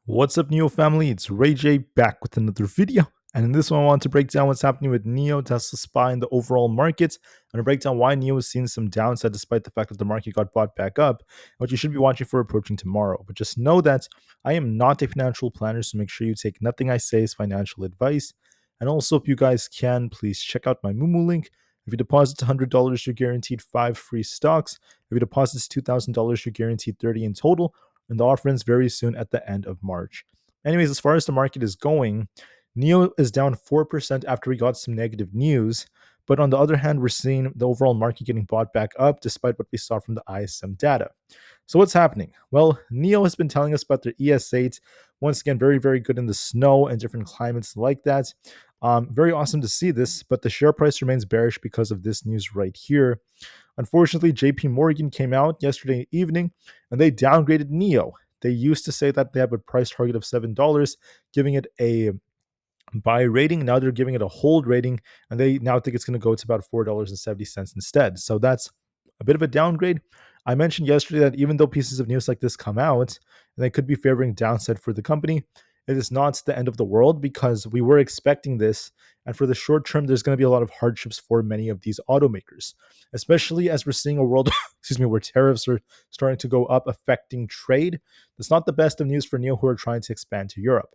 What's up, NIO family? It's Rey-Jay back with another video. And in this one, I want to break down what's happening with NIO, Tesla SPY, and the overall market, and to break down why NIO is seeing some downside despite the fact that the market got bought back up, and what you should be watching for approaching tomorrow. But just know that I am not a financial planner, so make sure you take nothing I say as financial advice. And also, if you guys can, please check out my Moomoo link. If you deposit $100, you're guaranteed 5 free stocks. If you deposit $2,000, you're guaranteed 30 in total, and the offer ends very soon at the end of March. Anyways, as far as the market is going, NIO is down 4% after we got some negative news. But on the other hand, we're seeing the overall market getting bought back up despite what we saw from the ISM data. So what's happening? Well, NIO has been telling us about their ES8. Once again, very, very good in the snow and different climates like that. Very awesome to see this, but the share price remains bearish because of this news right here. Unfortunately, JP Morgan came out yesterday evening and they downgraded NIO. They used to say that they have a price target of $7, giving it a buy rating. Now they're giving it a hold rating, and they now think it's going to go to about $4.70 instead. So that's a bit of a downgrade. I mentioned yesterday that even though pieces of news like this come out and they could be favoring downside for the company, it is not the end of the world because we were expecting this. And for the short term, there's going to be a lot of hardships for many of these automakers, especially as we're seeing a world, excuse me, where tariffs are starting to go up, affecting trade. That's not the best of news for NIO, who are trying to expand to Europe.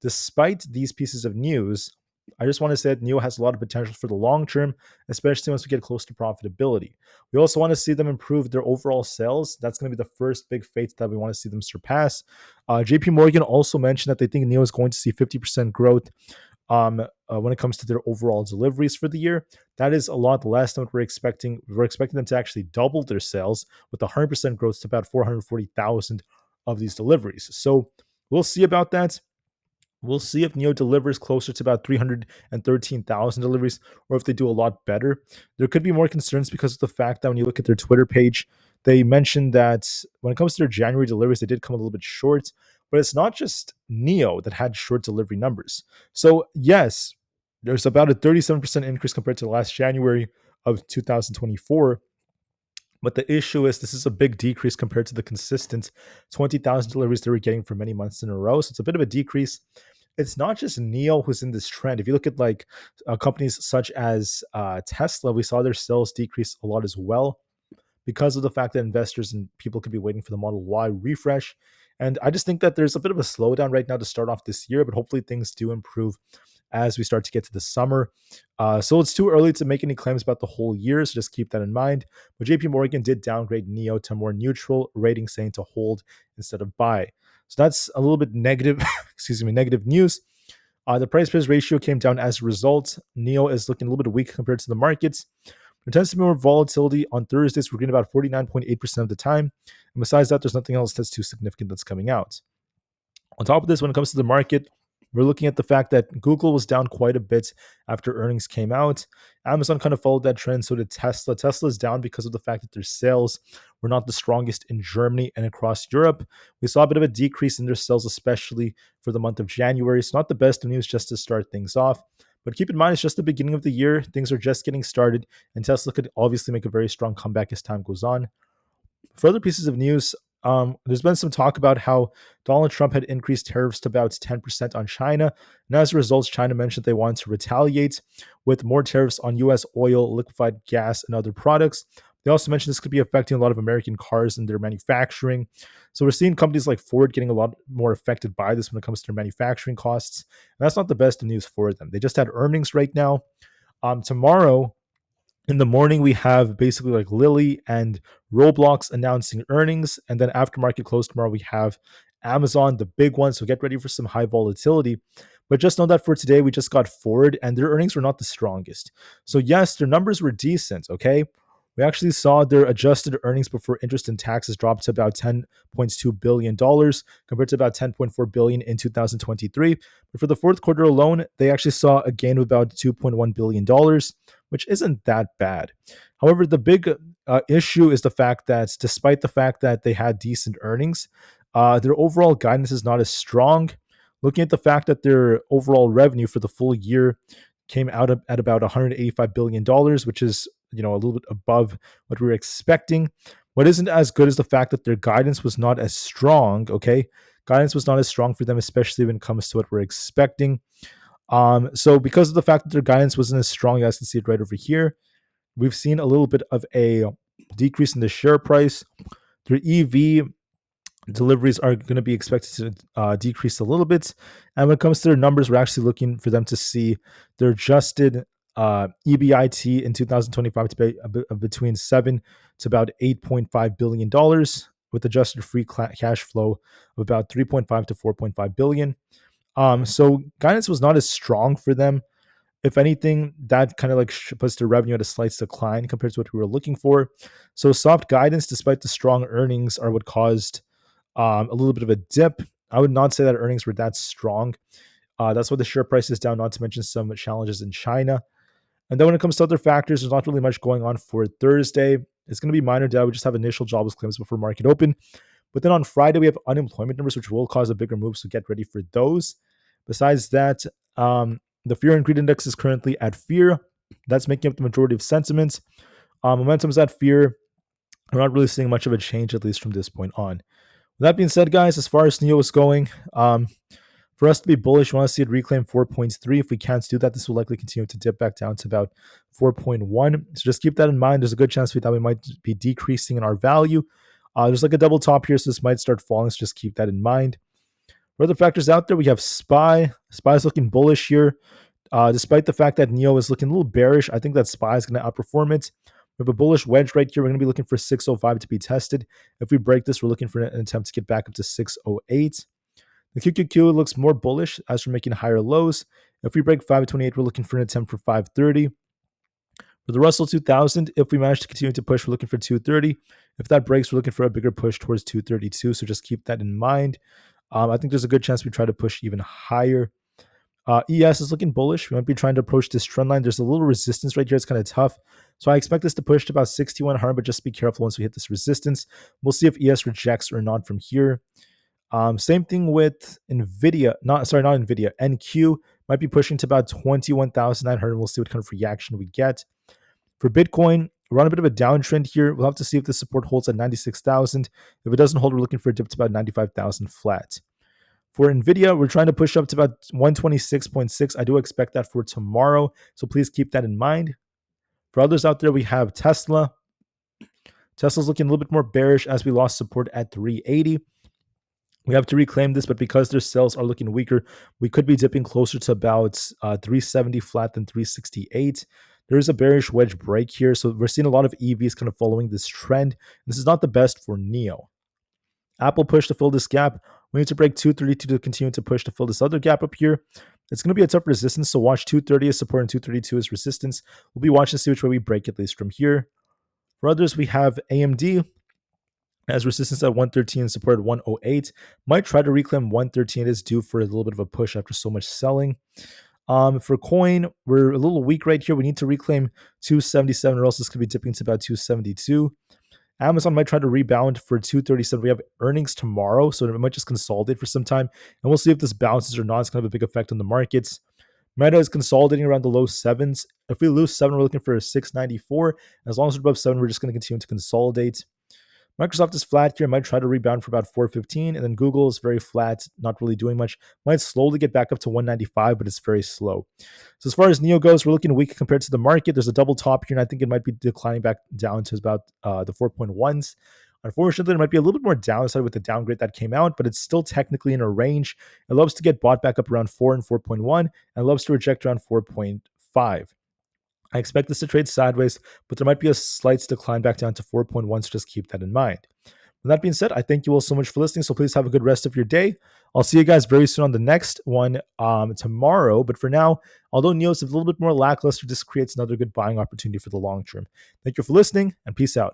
Despite these pieces of news, I just want to say that NIO has a lot of potential for the long term, especially once we get close to profitability. We also want to see them improve their overall sales. That's going to be the first big fate that we want to see them surpass. JP Morgan also mentioned that they think NIO is going to see 50% growth when it comes to their overall deliveries for the year. That is a lot less than what we're expecting. We're expecting them to actually double their sales with 100% growth to about 440,000 of these deliveries. So we'll see about that. We'll see if NIO delivers closer to about 313,000 deliveries or if they do a lot better. There could be more concerns because of the fact that when you look at their Twitter page, they mentioned that when it comes to their January deliveries, they did come a little bit short. But it's not just NIO that had short delivery numbers. So, yes, there's about a 37% increase compared to last January of 2024. But the issue is this is a big decrease compared to the consistent 20,000 deliveries they were getting for many months in a row. So it's a bit of a decrease. It's not just NIO who's in this trend. If you look at like companies such as Tesla, we saw their sales decrease a lot as well because of the fact that investors and people could be waiting for the Model Y refresh. And I just think that there's a bit of a slowdown right now to start off this year, but hopefully things do improve as we start to get to the summer. So it's too early to make any claims about the whole year, so just keep that in mind. But JP Morgan did downgrade NIO to a more neutral rating, saying to hold instead of buy. So that's a little bit negative, excuse me, negative news. The price price ratio came down as a result. NIO is looking a little bit weak compared to the markets. There tends to be more volatility on Thursdays. We're getting about 49.8% of the time. And besides that, there's nothing else that's too significant that's coming out. On top of this, when it comes to the market, we're looking at the fact that Google was down quite a bit after earnings came out. Amazon kind of followed that trend, so did Tesla. Tesla is down because of the fact that their sales were not the strongest in Germany and across Europe. We saw a bit of a decrease in their sales, especially for the month of January. It's not the best of news just to start things off. But keep in mind, it's just the beginning of the year. Things are just getting started, and Tesla could obviously make a very strong comeback as time goes on. For other pieces of news, there's been some talk about how Donald Trump had increased tariffs to about 10% on China. And as a result, China mentioned they wanted to retaliate with more tariffs on U.S. oil, liquefied gas, and other products. They also mentioned this could be affecting a lot of American cars and their manufacturing. So we're seeing companies like Ford getting a lot more affected by this when it comes to their manufacturing costs. And that's not the best of news for them. They just had earnings right now. Tomorrow, in the morning, we have basically like Lilly and Roblox announcing earnings. And then after market close tomorrow, we have Amazon, the big one. So get ready for some high volatility. But just know that for today, we just got Ford and their earnings were not the strongest. So yes, their numbers were decent, okay? We actually saw their adjusted earnings before interest and taxes drop to about $10.2 billion compared to about $10.4 billion in 2023. But for the fourth quarter alone, they actually saw a gain of about $2.1 billion, which isn't that bad. However, the big issue is the fact that despite the fact that they had decent earnings, their overall guidance is not as strong. Looking at the fact that their overall revenue for the full year came out at about $185 billion, which is a little bit above what we were expecting. What isn't as good is the fact that their guidance was not as strong, okay? Guidance was not as strong for them, especially when it comes to what we're expecting. So because of the fact that their guidance wasn't as strong, you guys can see it right over here, we've seen a little bit of a decrease in the share price. Their EV deliveries are going to be expected to decrease a little bit. And when it comes to their numbers, we're actually looking for them to see their adjusted EBIT in 2025 to be between 7 to about $8.5 billion, with adjusted free cash flow of about 3.5 to 4.5 billion. So guidance was not as strong for them. If anything, that kind of like puts the revenue at a slight decline compared to what we were looking for. So soft guidance, despite the strong earnings, are what caused a little bit of a dip. I would not say that earnings were that strong. That's why the share price is down, not to mention some challenges in China. And then when it comes to other factors, there's not really much going on for Thursday. It's going to be minor data. We just have initial jobless claims before market open. But then on Friday, we have unemployment numbers, which will cause a bigger move. So get ready for those. Besides that, the fear and greed index is currently at fear. That's making up the majority of sentiments. Momentum is at fear. We're not really seeing much of a change, at least from this point on. With that being said, guys, as far as NIO is going, for us to be bullish, we want to see it reclaim 4.3. If we can't do that, this will likely continue to dip back down to about 4.1. So just keep that in mind. There's a good chance that we might be decreasing in our value. There's like a double top here, so this might start falling. So just keep that in mind. For other factors out there, we have SPY. SPY is looking bullish here. Despite the fact that NIO is looking a little bearish, I think that SPY is going to outperform it. We have a bullish wedge right here. We're going to be looking for 605 to be tested. If we break this, we're looking for an attempt to get back up to 608. The QQQ looks more bullish as we're making higher lows. If we break 528, we're looking for an attempt for 530. For the Russell 2000, if we manage to continue to push, we're looking for 230. If that breaks, we're looking for a bigger push towards 232. So just keep that in mind. I think there's a good chance we try to push even higher. ES is looking bullish. We might be trying to approach this trend line. There's a little resistance right here. It's kind of tough. So I expect this to push to about 6100, but just be careful once we hit this resistance. We'll see if ES rejects or not from here. Same thing with Nvda. Not Nvda. NQ might be pushing to about 21,900. We'll see what kind of reaction we get. For Bitcoin, we're on a bit of a downtrend here. We'll have to see if the support holds at 96,000. If it doesn't hold, we're looking for a dip to about 95,000 flat. For Nvda, we're trying to push up to about 126.6. I do expect that for tomorrow, so please keep that in mind. For others out there, we have Tesla. Tesla's looking a little bit more bearish as we lost support at 380. We have to reclaim this, but because their sales are looking weaker, we could be dipping closer to about 370 flat than 368. There is a bearish wedge break here, so we're seeing a lot of EVs kind of following this trend. This is not the best for NIO. Aapl pushed to fill this gap. We need to break 232 to continue to push to fill this other gap up here. It's going to be a tough resistance, so watch 230 as support and 232 as resistance. We'll be watching to see which way we break, at least from here. For others, we have AMD as resistance at 113, support at 108. Might try to reclaim 113. It is due for a little bit of a push after so much selling. For coin, we're a little weak right here. We need to reclaim 277 or else this could be dipping to about 272. Amazon might try to rebound for 237. We have earnings tomorrow, so it might just consolidate for some time. And we'll see if this bounces or not. It's going to have a big effect on the markets. Meta is consolidating around the low sevens. If we lose 7, we're looking for a 694. As long as we're above 7, we're just going to continue to consolidate. Microsoft is flat here, might try to rebound for about 415, and then Google is very flat, not really doing much. Might slowly get back up to 195, but it's very slow. So as far as NIO goes, we're looking weak compared to the market. There's a double top here, and I think it might be declining back down to about the 4.1s. Unfortunately, there might be a little bit more downside with the downgrade that came out, but it's still technically in a range. It loves to get bought back up around 4 and 4.1, and it loves to reject around 4.5. I expect this to trade sideways, but there might be a slight decline back down to 4.1, so just keep that in mind. With that being said, I thank you all so much for listening, so please have a good rest of your day. I'll see you guys very soon on the next one tomorrow, but for now, although NIO is a little bit more lackluster, this creates another good buying opportunity for the long term. Thank you for listening, and peace out.